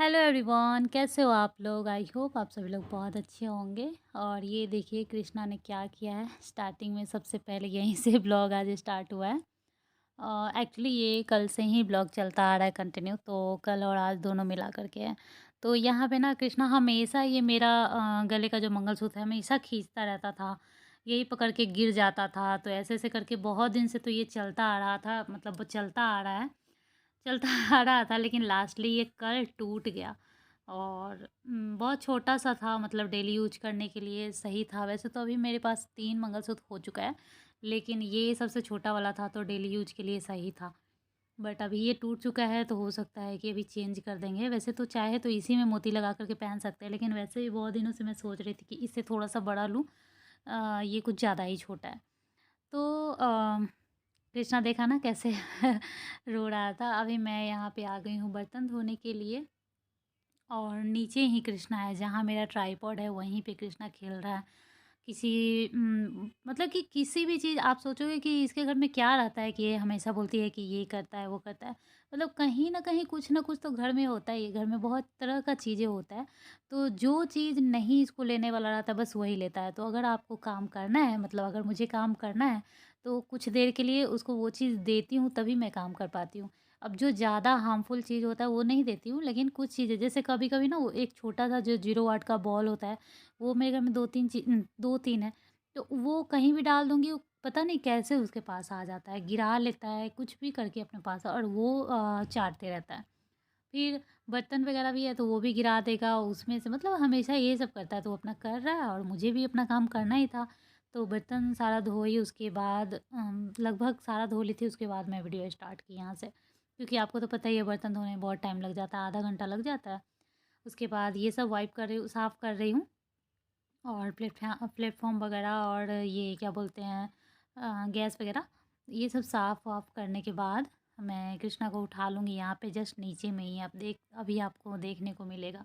Hello everyone, कैसे हो आप लोग। आई होप आप सभी लोग बहुत अच्छे होंगे। और ये देखिए कृष्णा ने क्या किया है। स्टार्टिंग में सबसे पहले यहीं से ब्लॉग आज स्टार्ट हुआ है। एक्चुअली ये कल से ही ब्लॉग चलता आ रहा है कंटिन्यू, तो कल और आज दोनों मिला करके है। तो यहाँ पे ना कृष्णा हमेशा ये मेरा गले का जो मंगलसूत्र है हमेशा खींचता रहता था। यही पकड़ के गिर जाता था, तो ऐसे ऐसे करके बहुत दिन से तो ये चलता आ रहा था, मतलब वो चलता आ रहा है, चलता आ रहा था। लेकिन लास्टली ये कल टूट गया। और बहुत छोटा-सा था, मतलब डेली यूज़ करने के लिए सही था। वैसे तो अभी मेरे पास 3 मंगलसूत्र हो चुका है, लेकिन ये सबसे छोटा वाला था तो डेली यूज़ के लिए सही था। बट अभी ये टूट चुका है तो हो सकता है कि अभी चेंज कर देंगे। वैसे तो चाहे तो इसी में मोती लगा कर के पहन सकते हैं, लेकिन वैसे भी बहुत दिनों से मैं सोच रही थी कि इससे थोड़ा-सा बड़ा लूँ। ये कुछ ज़्यादा ही छोटा है। तो कृष्णा देखा ना कैसे रो रहा था। अभी मैं यहाँ पे आ गई हूँ बर्तन धोने के लिए, और नीचे ही कृष्णा है, जहाँ मेरा ट्राइपॉड है वहीं पे कृष्णा खेल रहा है। मतलब कि किसी भी चीज़ आप सोचोगे कि इसके घर में क्या रहता है कि ये हमेशा बोलती है कि ये करता है वो करता है। मतलब कहीं न कहीं कुछ ना कुछ तो घर में होता ही है। घर में बहुत तरह का चीज़ें होता है। तो जो चीज़ नहीं इसको लेने वाला रहता है बस वही लेता है। तो अगर आपको काम करना है, मतलब अगर मुझे काम करना है, तो कुछ देर के लिए उसको वो चीज़ देती हूँ तभी मैं काम कर पाती हूँ। अब जो ज़्यादा हार्मफुल चीज़ होता है वो नहीं देती हूँ, लेकिन कुछ चीज़ें जैसे कभी-कभी ना वो एक छोटा-सा जो 0 वाट का बॉल होता है, वो मेरे घर में 2-3 है। तो वो कहीं भी डाल दूँगी, वो पता नहीं कैसे उसके पास आ जाता है, गिरा लेता है, कुछ भी करके अपने पास, और वो चाटते रहता है। फिर बर्तन वगैरह भी है तो वो भी गिरा देगा उसमें से, मतलब हमेशा ये सब करता है। तो वो अपना कर रहा है और मुझे भी अपना काम करना ही था। तो बर्तन सारा धोई, उसके बाद लगभग सारा धो ली थी, उसके बाद मैं वीडियो स्टार्ट की यहाँ से। क्योंकि आपको तो पता ही है बर्तन धोने में बहुत टाइम लग जाता है, आधा घंटा लग जाता है। उसके बाद ये सब वाइप कर रही हूँ, साफ़ कर रही हूँ। और प्लेटफ़ॉर्म वगैरह, और ये क्या बोलते हैं, गैस वगैरह, ये सब साफ़-वाफ़ करने के बाद मैं कृष्णा को उठा लूँगी। यहाँ पे जस्ट नीचे में ही अभी आपको देखने को मिलेगा।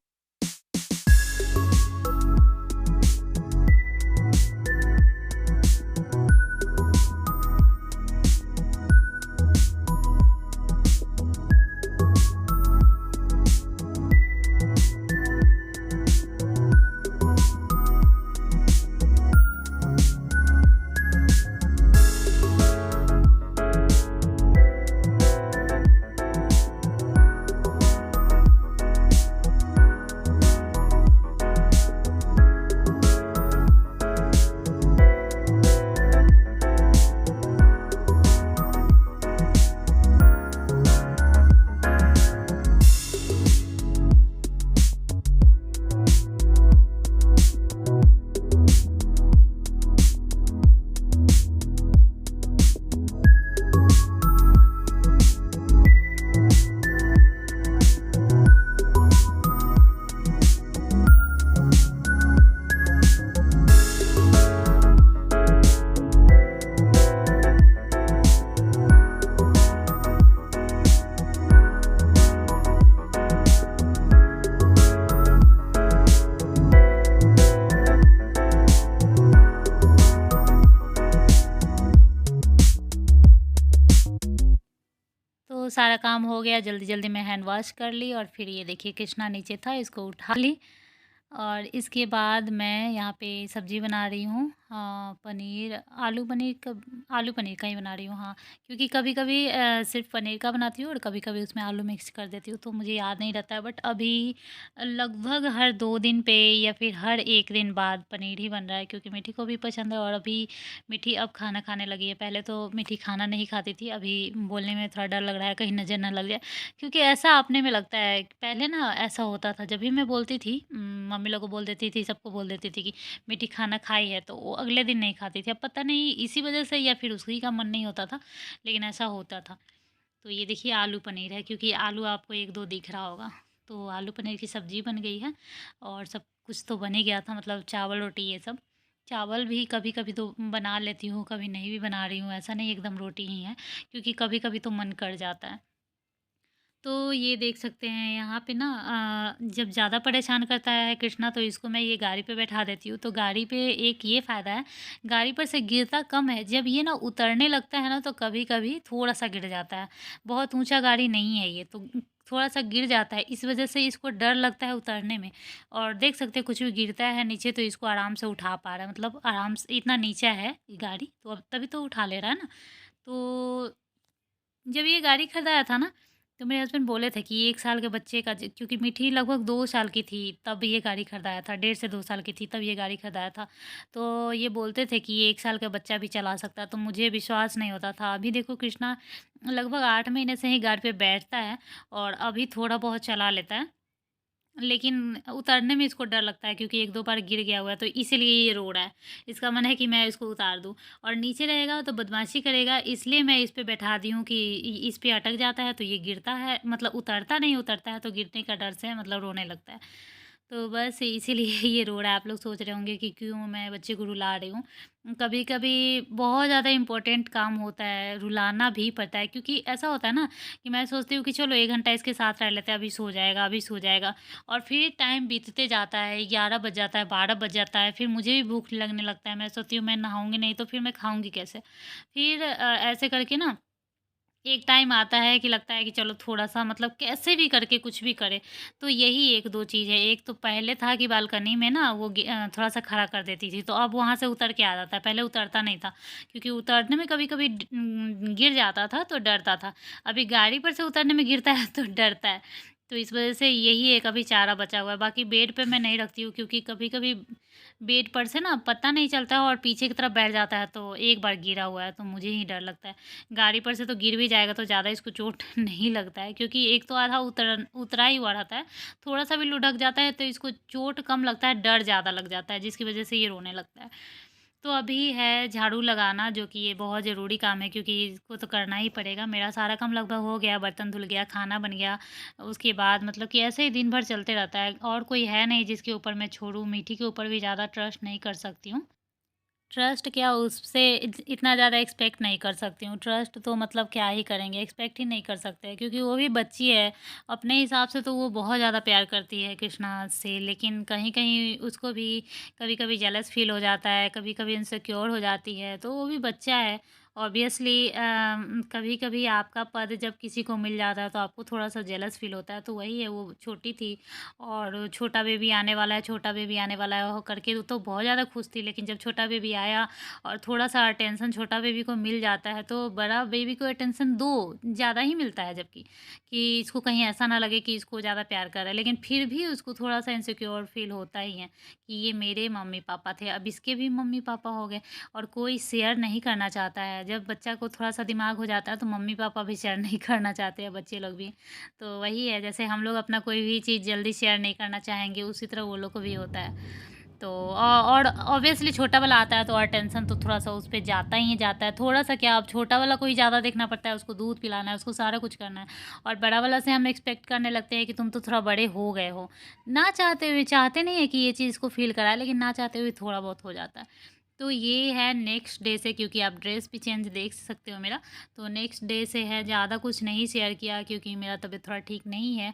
तो सारा काम हो गया, जल्दी-जल्दी मैं हैंड वॉश कर ली, और फिर ये देखिए कृष्णा नीचे था, इसको उठा ली। और इसके बाद मैं यहाँ पे सब्ज़ी बना रही हूँ, पनीर आलू पनीर का ही बना रही हूँ, हाँ। क्योंकि कभी-कभी सिर्फ़ पनीर का बनाती हूँ और कभी-कभी उसमें आलू मिक्स कर देती हूँ, तो मुझे याद नहीं रहता है। बट अभी लगभग हर 2 दिन पे या फिर हर 1 दिन बाद पनीर ही बन रहा है, क्योंकि मीठी को भी पसंद है। और अभी मीठी अब खाना खाने लगी है। पहले तो मीठी खाना नहीं खाती थी, अभी बोलने में थोड़ा डर लग रहा है कहीं नज़र ना लग जाए। क्योंकि ऐसा अपने में लगता है, पहले ना ऐसा होता था जब भी मैं बोलती थी, मम्मी लोग को बोल देती थी, सबको बोल देती थी कि मीठी खाना खाई है, तो वो अगले दिन नहीं खाती थी। अब पता नहीं इसी वजह से या फिर उसी का मन नहीं होता था, लेकिन ऐसा होता था। तो ये देखिए आलू पनीर है, क्योंकि आलू आपको 1-2 दिख रहा होगा। तो आलू पनीर की सब्ज़ी बन गई है, और सब कुछ तो बन ही गया था, मतलब चावल रोटी ये सब। चावल भी कभी-कभी तो बना लेती हूँ, कभी नहीं भी बना रही हूँ, ऐसा नहीं एकदम रोटी ही है, क्योंकि कभी-कभी तो मन कर जाता है। तो ये देख सकते हैं यहाँ पे ना, जब ज़्यादा परेशान करता है कृष्णा तो इसको मैं ये गाड़ी पे बैठा देती हूँ। तो गाड़ी पे एक ये फ़ायदा है, गाड़ी पर से गिरता कम है। जब ये ना उतरने लगता है ना तो कभी-कभी थोड़ा-सा गिर जाता है। बहुत ऊँचा गाड़ी नहीं है ये, तो थोड़ा-सा गिर जाता है, इस वज़ह से इसको डर लगता है उतरने में। और देख सकते हैं कुछ भी गिरता है नीचे तो इसको आराम से उठा पा रहा है, मतलब आराम से, इतना नीचा है ये गाड़ी, तो अब तभी तो उठा ले रहा है ना। तो जब ये गाड़ी खरीदाया था ना, तो मेरे हस्बैंड बोले थे कि 1 साल के बच्चे का ज क्योंकि मीठी लगभग 2 साल की थी, तब ये गाड़ी खरीदाया था, 1.5 से 2 साल की थी, तब ये गाड़ी खरीदाया था। तो ये बोलते थे कि 1 साल का बच्चा भी चला सकता है, तो मुझे विश्वास नहीं होता था। अभी देखो कृष्णा लगभग 8 महीने से ही गाड़ी पे बैठता है और अभी थोड़ा बहुत चला लेता है। लेकिन उतरने में इसको डर लगता है क्योंकि 1-2 बार गिर गया हुआ है, तो इसीलिए ये रो रहा है। इसका मन है कि मैं इसको उतार दूँ और नीचे रहेगा तो बदमाशी करेगा, इसलिए मैं इस पे बैठा दी हूँ कि इस पे अटक जाता है तो ये गिरता है, मतलब उतरता नहीं, उतरता है तो गिरने का डर से मतलब रोने लगता है। तो बस इसीलिए ये रो रहा है। आप लोग सोच रहे होंगे कि क्यों मैं बच्चे को रुला रही हूँ। कभी-कभी बहुत ज़्यादा इम्पोर्टेंट काम होता है, रुलाना भी पड़ता है, क्योंकि ऐसा होता है ना कि मैं सोचती हूँ कि चलो 1 घंटा इसके साथ रह लेते हैं, अभी सो जाएगा, अभी सो जाएगा। और फिर टाइम बीतते जाता है, 11 बज जाता है, 12 बज जाता है, फिर मुझे भी भूख लगने लगता है। मैं सोचती हूँ मैं नहाऊँगी नहीं तो फिर मैं खाऊँगी कैसे? फिर ऐसे करके ना एक टाइम आता है कि लगता है कि चलो थोड़ा-सा मतलब कैसे भी करके कुछ भी करें। तो यही 1-2 चीज़ है। एक तो पहले था कि बालकनी में ना वो थोड़ा-सा खड़ा कर देती थी, तो अब वहाँ से उतर के आ जाता है। पहले उतरता नहीं था, क्योंकि उतरने में कभी-कभी गिर जाता था तो डरता था। अभी गाड़ी पर से उतरने में गिरता है तो डरता है। तो इस वज़ह से यही एक अभी चारा बचा हुआ है। बाकी बेड पे मैं नहीं रखती हूँ, क्योंकि कभी-कभी बेड पर से ना पता नहीं चलता है और पीछे की तरफ बैठ जाता है, तो एक बार गिरा हुआ है तो मुझे ही डर लगता है। गाड़ी पर से तो गिर भी जाएगा तो ज़्यादा इसको चोट नहीं लगता है, क्योंकि एक तो आधा उतरा ही हुआ रहता है। थोड़ा-सा भी लुढ़क जाता है तो इसको चोट कम लगता है, डर ज़्यादा लग जाता है, जिसकी वज़ह से ये रोने लगता है। तो अभी है झाड़ू लगाना, जो कि ये बहुत ज़रूरी काम है क्योंकि इसको तो करना ही पड़ेगा। मेरा सारा काम लगभग हो गया, बर्तन धुल गया, खाना बन गया। उसके बाद मतलब कि ऐसे ही दिन भर चलते रहता है और कोई है नहीं जिसके ऊपर मैं छोड़ूँ। मीठी के ऊपर भी ज़्यादा ट्रस्ट नहीं कर सकती हूँ। ट्रस्ट क्या, उससे इतना ज़्यादा एक्सपेक्ट नहीं कर सकती हूँ। ट्रस्ट तो मतलब क्या ही करेंगे, एक्सपेक्ट ही नहीं कर सकते, क्योंकि वो भी बच्ची है। अपने हिसाब से तो वो बहुत ज़्यादा प्यार करती है कृष्णा से, लेकिन कहीं-कहीं उसको भी कभी-कभी जेलस फ़ील हो जाता है, कभी-कभी इनसिक्योर हो जाती है, तो वो भी बच्चा है। ऑब्वियसली कभी-कभी आपका पद जब किसी को मिल जाता है तो आपको थोड़ा-सा जेलस फ़ील होता है, तो वही है, वो छोटी थी और छोटा बेबी आने वाला है, छोटा बेबी आने वाला है हो करके तो बहुत ज़्यादा खुश थी। लेकिन जब छोटा बेबी आया और थोड़ा-सा अटेंशन छोटा बेबी को मिल जाता है, तो बड़ा बेबी को अटेंशन दो, ज़्यादा ही मिलता है, जबकि कि इसको कहीं ऐसा ना लगे कि इसको ज़्यादा प्यार कर रहा है। लेकिन फिर भी उसको थोड़ा-सा इनसिक्योर फ़ील होता ही है कि ये मेरे मम्मी-पापा थे, अब इसके भी मम्मी-पापा हो गए और कोई शेयर नहीं करना चाहता है। जब बच्चा को थोड़ा-सा दिमाग हो जाता है, तो मम्मी-पापा भी शेयर नहीं करना चाहते हैं, बच्चे लोग भी। तो वही है, जैसे हम लोग अपना कोई भी चीज़ जल्दी शेयर नहीं करना चाहेंगे, उसी तरह वो लोग को भी होता है। तो और ऑब्वियसली छोटा वाला आता है तो और टेंशन तो थोड़ा-सा उस पे जाता ही जाता है। थोड़ा-सा क्या, अब छोटा वाला को ही ज़्यादा देखना पड़ता है, उसको दूध पिलाना है, उसको सारा कुछ करना है और बड़ा वाला से हम एक्सपेक्ट करने लगते हैं कि तुम तो थोड़ा बड़े हो गए हो। ना चाहते हुए, चाहते नहीं है कि ये चीज़ को फ़ील कराएँ, लेकिन ना चाहते हुए थोड़ा बहुत हो जाता है। तो ये है नेक्स्ट डे से, क्योंकि आप ड्रेस भी चेंज देख सकते हो मेरा। तो नेक्स्ट डे से है, ज़्यादा कुछ नहीं शेयर किया क्योंकि मेरा तबीयत थोड़ा ठीक नहीं है।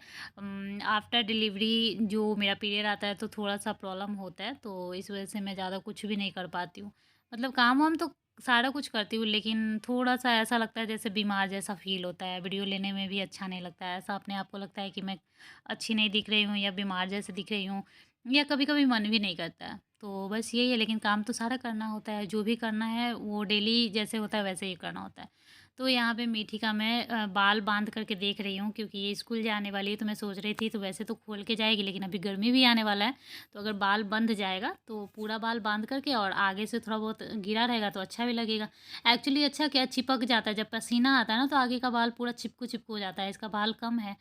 आफ्टर डिलीवरी जो मेरा पीरियड आता है तो थोड़ा-सा प्रॉब्लम होता है, तो इस वज़ह से मैं ज़्यादा कुछ भी नहीं कर पाती हूँ। मतलब काम-वाम तो सारा कुछ करती हूँ, लेकिन थोड़ा-सा ऐसा लगता है जैसे बीमार जैसा फ़ील होता है, वीडियो लेने में भी अच्छा नहीं लगता है। ऐसा अपने आप को लगता है कि मैं अच्छी नहीं दिख रही हूँ या बीमार जैसे दिख रही हूँ, या कभी-कभी मन भी नहीं करता है। तो बस यही है, लेकिन काम तो सारा करना होता है, जो भी करना है वो डेली जैसे होता है वैसे ही करना होता है। तो यहाँ पे मीठी का मैं बाल बांध करके देख रही हूँ, क्योंकि ये स्कूल जाने वाली है, तो मैं सोच रही थी तो वैसे तो खोल के जाएगी, लेकिन अभी गर्मी भी आने वाला है, तो अगर बाल बंध जाएगा तो पूरा बाल बांध करके और आगे से थोड़ा बहुत गिरा रहेगा तो अच्छा भी लगेगा। एक्चुअली अच्छा क्या, चिपक जाता है, जब पसीना आता है ना तो आगे का बाल पूरा चिपकू-चिपकू हो जाता है, इसका बाल कम है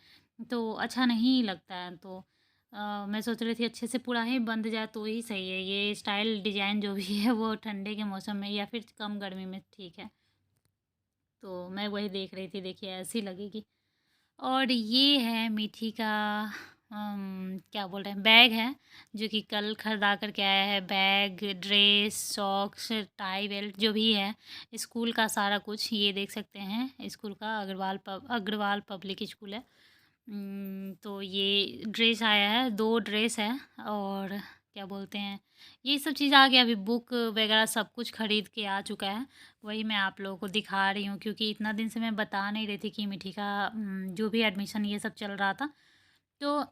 तो अच्छा नहीं लगता है। तो मैं सोच रही थी अच्छे से पूरा ही बंध जाए तो ही सही है। ये स्टाइल डिज़ाइन जो भी है वो ठंडे के मौसम में या फिर कम गर्मी में ठीक है। तो मैं वही देख रही थी, देखिए ऐसी लगेगी। और ये है मीठी का क्या बोल रहे हैं, बैग है, जो कि कल खरीदा करके आया है। Bag, dress, socks, tie belt जो भी है, स्कूल का सारा कुछ ये देख सकते हैं। स्कूल का अग्रवाल पब्लिक स्कूल है। तो ये ड्रेस आया है, 2 ड्रेस है और क्या बोलते हैं, ये सब चीज़ आ गया। अभी बुक वगैरह सब कुछ खरीद के आ चुका है। वही मैं आप लोगों को दिखा रही हूँ, क्योंकि इतना दिन से मैं बता नहीं रही थी कि मिठी का जो भी एडमिशन ये सब चल रहा था। तो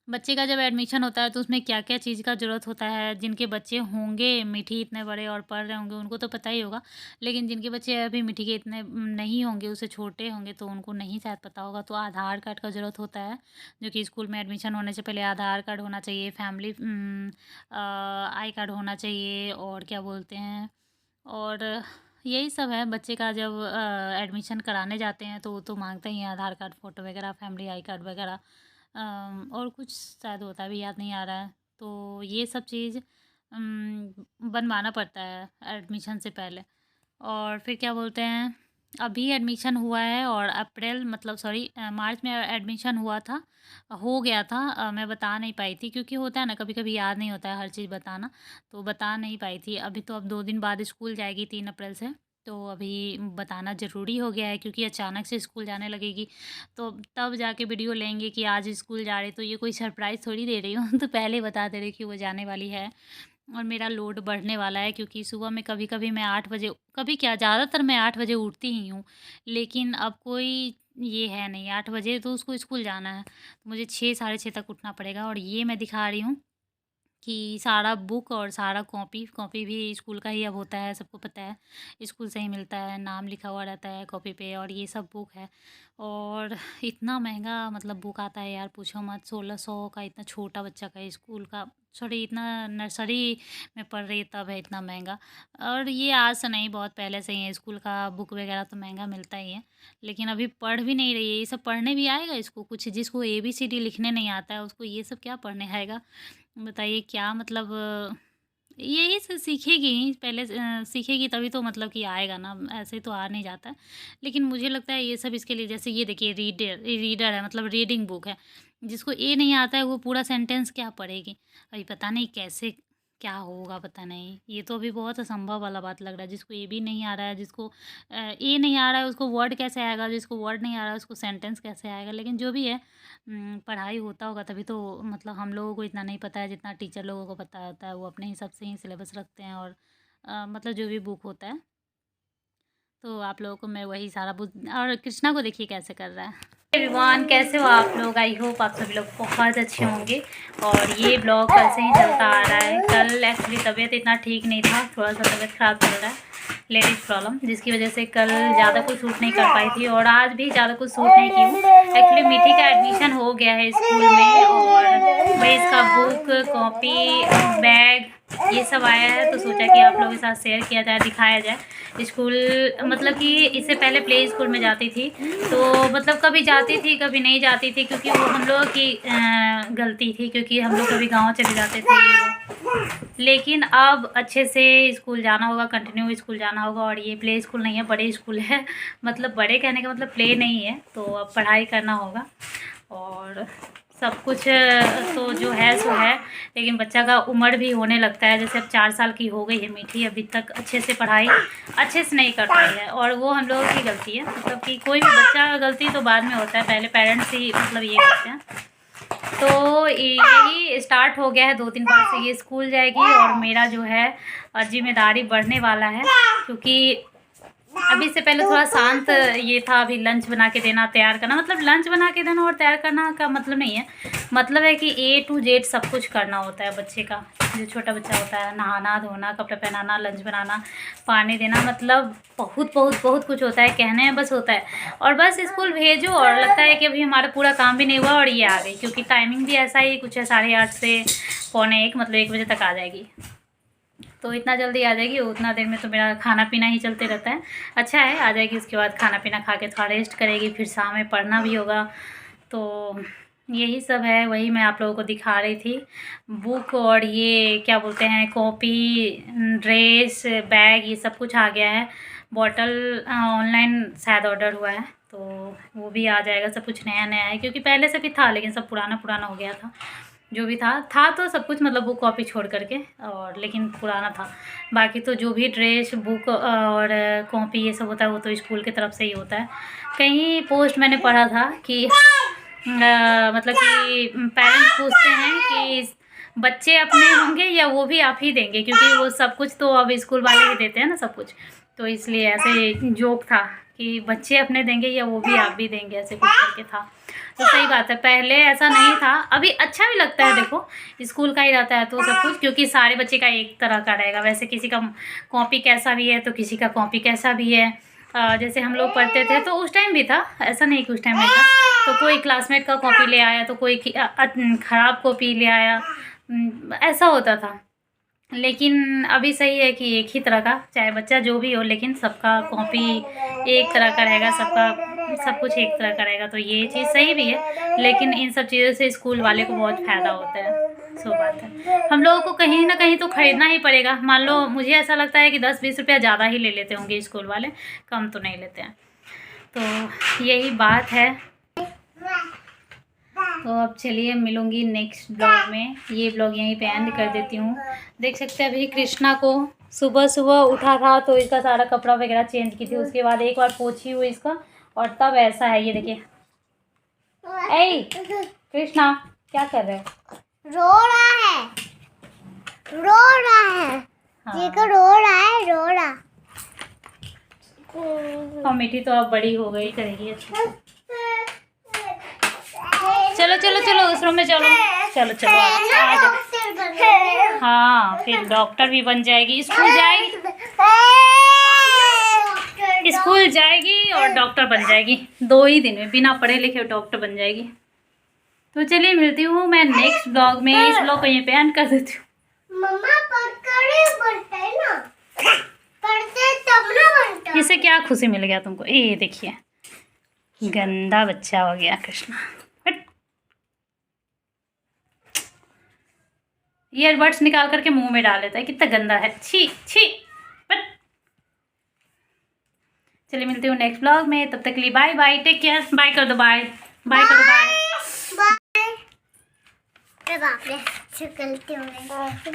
बच्चे का जब एडमिशन होता है तो उसमें क्या-क्या चीज़ का ज़रूरत होता है। जिनके बच्चे होंगे मिठी इतने बड़े और पढ़ रहे होंगे उनको तो पता ही होगा। लेकिन जिनके बच्चे अभी मिठी के इतने नहीं होंगे, उससे छोटे होंगे, तो उनको नहीं शायद पता होगा। तो आधार कार्ड का ज़रूरत होता है, जो कि स्कूल में एडमिशन होने से पहले आधार कार्ड होना चाहिए, फैमिली आई कार्ड होना चाहिए, और क्या बोलते हैं, और यही सब है। बच्चे का जब एडमिशन कराने जाते हैं तो वो तो माँगते ही हैं आधार कार्ड, फ़ोटो वगैरह, फैमिली आई कार्ड वगैरह। और कुछ शायद होता है, अभी याद नहीं आ रहा है। तो ये सब चीज़ बनवाना पड़ता है एडमिशन से पहले। और फिर क्या बोलते हैं, अभी एडमिशन हुआ है, और अप्रैल मतलब सॉरी मार्च में एडमिशन हुआ था, हो गया था। मैं बता नहीं पाई थी, क्योंकि होता है ना कभी-कभी याद नहीं होता है हर चीज़ बताना, तो बता नहीं पाई थी। अभी तो अब 2 दिन बाद स्कूल जाएगी 3 अप्रैल से, तो अभी बताना ज़रूरी हो गया है, क्योंकि अचानक से स्कूल जाने लगेगी, तो तब जाके वीडियो लेंगे कि आज स्कूल जा रहे, तो ये कोई सरप्राइज़ थोड़ी दे रही हूँ। तो पहले ही बता दे रही हूँ कि वो जाने वाली है। और मेरा लोड बढ़ने वाला है, क्योंकि सुबह में कभी-कभी मैं 8 बजे, कभी क्या ज़्यादातर मैं 8 बजे उठती ही हूँ। लेकिन अब कोई ये है नहीं, 8 बजे तो उसको स्कूल जाना है, तो मुझे 6 साढ़े 6 तक उठना पड़ेगा। और ये मैं दिखा रही हूँ कि सारा बुक और सारा कॉपी कॉपी भी स्कूल का ही अब होता है, सबको पता है। स्कूल से ही मिलता है, नाम लिखा हुआ रहता है कॉपी पे, और ये सब बुक है। और इतना महँगा मतलब बुक आता है यार, पूछो मत। 1600 का, इतना छोटा बच्चा का स्कूल का, सॉरी इतना नर्सरी में पढ़ रही है तब है इतना महँगा। और ये आज से नहीं, बहुत पहले से ही है, स्कूल का बुक वगैरह तो महँगा मिलता ही है। लेकिन अभी पढ़ भी नहीं रही है, ये सब पढ़ने भी आएगा इसको कुछ? जिसको ABCD लिखने नहीं आता है उसको ये सब क्या पढ़ने आएगा? बताइए क्या मतलब, यही से सीखेगी ही पहले से, सीखेगी तभी तो मतलब कि आएगा ना, ऐसे तो आ नहीं जाता है। लेकिन मुझे लगता है ये सब इसके लिए, जैसे ये देखिए रीडर है, मतलब रीडिंग बुक है। जिसको ए नहीं आता है वो पूरा सेंटेंस क्या पढ़ेगी? अभी पता नहीं कैसे क्या होगा, पता नहीं। ये तो अभी बहुत असंभव वाला बात लग रहा है। जिसको ए भी नहीं आ रहा है, जिसको ए नहीं आ रहा है उसको वर्ड कैसे आएगा, जिसको वर्ड नहीं आ रहा है उसको सेंटेंस कैसे आएगा? लेकिन जो भी है, पढ़ाई होता होगा तभी तो, मतलब हम लोगों को इतना नहीं पता है जितना टीचर लोगों को पता होता है। वो अपने हिसाब से ही सिलेबस रखते हैं, और मतलब जो भी बुक होता है, तो आप लोगों को मैं वही सारा बुक। और कृष्णा को देखिए कैसे कर रहा है। एवरीवन, कैसे हो आप लोग? आई होप आप सभी लोग बहुत अच्छे होंगे। और ये ब्लॉग कल से ही चलता आ रहा है। कल एक्चुअली तबीयत इतना ठीक नहीं था, थोड़ा सा तबीयत ख़राब चल रहा है, लेडीज़ प्रॉब्लम, जिसकी वजह से कल ज़्यादा कुछ शूट नहीं कर पाई थी, और आज भी ज़्यादा कुछ शूट नहीं की हूँ। एक्चुअली मिठी का एडमिशन हो गया है स्कूल में, और वही इसका बुक, कॉपी, बैग ये सब आया है, तो सोचा कि आप लोगों के साथ शेयर किया जाए, दिखाया जाए। स्कूल मतलब कि इससे पहले प्ले स्कूल में जाती थी, तो मतलब कभी जाती थी कभी नहीं जाती थी, क्योंकि वो हम लोगों की गलती थी, क्योंकि हम लोग कभी गाँव चले जाते थे। लेकिन अब अच्छे से स्कूल जाना होगा, कंटिन्यू स्कूल जाना होगा। और ये प्ले स्कूल नहीं है, बड़े स्कूल है। मतलब बड़े कहने का मतलब प्ले नहीं है, तो अब पढ़ाई करना होगा। और सब कुछ तो जो है सो है, लेकिन बच्चा का उम्र भी होने लगता है। जैसे अब 4 साल की हो गई है मिठी, अभी तक अच्छे से पढ़ाई अच्छे से नहीं कर पाई है, और वो हम लोगों की गलती है। मतलब कि कोई भी बच्चा का गलती तो बाद में होता है, पहले पेरेंट्स ही मतलब ये करते हैं। तो यही स्टार्ट हो गया है, 2-3 बार से ये स्कूल जाएगी, और मेरा जो है जिम्मेदारी बढ़ने वाला है, क्योंकि अभी से पहले थोड़ा शांत ये था। अभी लंच बना के देना, तैयार करना, मतलब लंच बना के देना और तैयार करना का मतलब नहीं है, मतलब है कि A to Z सब कुछ करना होता है बच्चे का। जो छोटा बच्चा होता है, नहाना धोना, कपड़े पहनाना, लंच बनाना, पानी देना, मतलब बहुत बहुत बहुत कुछ होता है। कहने में बस होता है, और बस स्कूल भेजो, और लगता है कि अभी हमारा पूरा काम भी नहीं हुआ और ये आ गई, क्योंकि टाइमिंग भी ऐसा ही कुछ है, 8:30 से 12:45 मतलब 1 बजे तक आ जाएगी। तो इतना जल्दी आ जाएगी, उतना देर में तो मेरा खाना पीना ही चलते रहता है। अच्छा है, आ जाएगी, उसके बाद खाना पीना खा के थोड़ा रेस्ट करेगी, फिर शाम में पढ़ना भी होगा। तो यही सब है, वही मैं आप लोगों को दिखा रही थी। बुक और ये क्या बोलते हैं, कॉपी, ड्रेस, बैग, ये सब कुछ आ गया है। बॉटल ऑनलाइन शायद ऑर्डर हुआ है, तो वो भी आ जाएगा। सब कुछ नया नया है, क्योंकि पहले से भी था, लेकिन सब पुराना पुराना हो गया था। जो भी था तो सब कुछ, मतलब बुक कॉपी छोड़ करके, और लेकिन पुराना था। बाकी तो जो भी ड्रेस, बुक और कॉपी ये सब होता है, वो तो स्कूल की तरफ से ही होता है। कहीं पोस्ट मैंने पढ़ा था कि मतलब कि पेरेंट्स पूछते हैं कि बच्चे अपने होंगे या वो भी आप ही देंगे, क्योंकि वो सब कुछ तो अब स्कूल वाले ही देते हैं ना सब कुछ, तो इसलिए ऐसे जोक था कि बच्चे अपने देंगे या वो भी आप भी देंगे, ऐसे कुछ करके था। तो सही बात है, पहले ऐसा नहीं था। अभी अच्छा भी लगता है, देखो स्कूल का ही रहता है तो सब कुछ, क्योंकि सारे बच्चे का एक तरह का रहेगा। वैसे किसी का कॉपी कैसा भी है तो किसी का कॉपी कैसा भी है। जैसे हम लोग पढ़ते थे तो उस टाइम भी था, ऐसा नहीं कि उस टाइम नहीं था। तो कोई क्लासमेट का कॉपी ले आया तो कोई ख़राब कॉपी ले आया, ऐसा होता था। लेकिन अभी सही है कि एक ही तरह का, चाहे बच्चा जो भी हो, लेकिन सबका कॉपी एक तरह का रहेगा, सबका सब कुछ एक तरह का रहेगा। तो ये चीज़ सही भी है, लेकिन इन सब चीज़ों से स्कूल वाले को बहुत फ़ायदा होता है। सो बात है, हम लोगों को कहीं ना कहीं तो ख़रीदना ही पड़ेगा। मान लो मुझे ऐसा लगता है कि 10-20 रुपया ज़्यादा ही ले लेते होंगे स्कूल वाले, कम तो नहीं लेते हैं। तो यही बात है। तो अब चलिए मिलूंगी नेक्स्ट ब्लॉग में। ये ब्लॉग यहीं पे एंड कर देती हूँ। देख सकते हैं अभी कृष्णा को सुबह सुबह उठा था तो इसका सारा कपड़ा वगैरह चेंज की थी, उसके बाद एक बार पोछी हुई इसका, और तब ऐसा है। ये देखिए, ऐ कृष्णा क्या कर रहे हो? रो रहा है, रो रहा है। हाँ। रो रहा है, रो रहा। और मीठी तो अब बड़ी हो गई, करेगी अच्छा। चलो चलो चलो उस रूम में चलो, चलो चलो आ जाओ। हाँ फिर डॉक्टर भी बन जाएगी, स्कूल जाएगी और डॉक्टर बन जाएगी। 2 ही दिन में बिना पढ़े लिखे डॉक्टर बन जाएगी। तो चलिए मिलती हूँ मैं नेक्स्ट ब्लॉग में। इस ब्लॉग को यहीं पे एंड कर देती हूँ। मम्मा बनता है ना, पढ़ते तब ना बनता। इससे क्या खुशी मिल गया तुमको? ये देखिए गंदा बच्चा हो गया कृष्णा। ईयरबड्स निकाल करके मुंह में डाल लेता है, कितना गंदा है, छी छी। चलिए मिलती हूँ नेक्स्ट ब्लॉग में, तब तक के लिए bye bye, take care. Bye कर दो, बाय बाय कर दो, बाय बाय। बाप रे, गलती हो गई।